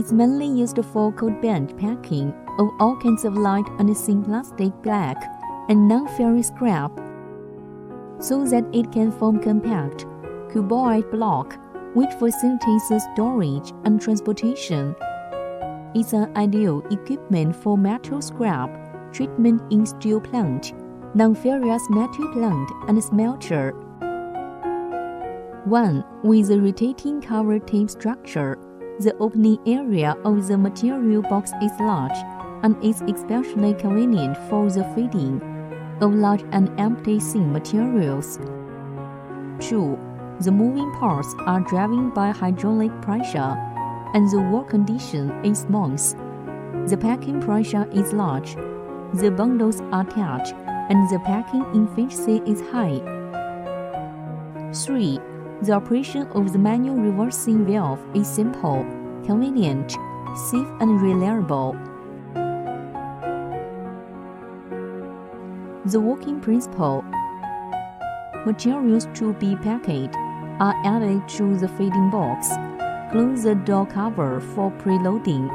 It's mainly used for cold band packing of all kinds of light and thin plastic, black and non-ferrous scrap, so that it can form compact, cuboid block, which facilitates storage and transportation. It's an ideal equipment for metal scrap treatment in steel plant, non-ferrous metal plant, and smelter. 1. With a rotating cover tape structure, the opening area of the material box is large and is especially convenient for the feeding of large and empty thin materials. 2. The moving parts are driven by hydraulic pressure, and the work condition is smooth. The packing pressure is large, the bundles are tight, and the packing efficiency is high. 3. The operation of the manual reversing valve is simple, convenient, safe, and reliable. The working principle: materials to be packed are added to the feeding box. Close the door cover for preloading.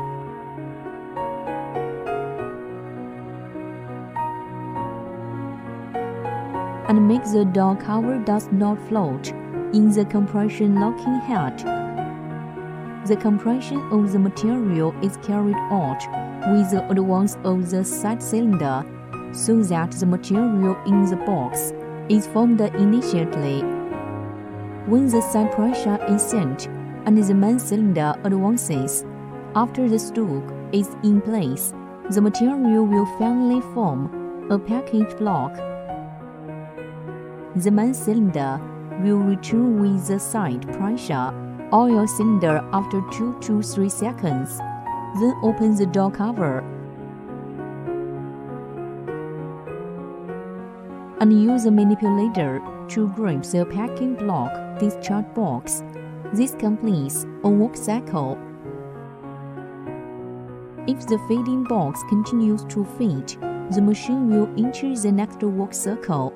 And make the door cover does not float in the compression locking head. The compression of the material is carried out with the advance of the side cylinder, so that the material in the box is formed initially. When the side pressure is sent and the main cylinder advances, after the stock is in place, the material will finally form a package block. The main cylinder will return with the side pressure oil cylinder after 2 to 3 seconds. Then open the door cover and use a manipulator to grip the packing block discharge box. This completes a work cycle. If the feeding box continues to feed, the machine will enter the next work cycle.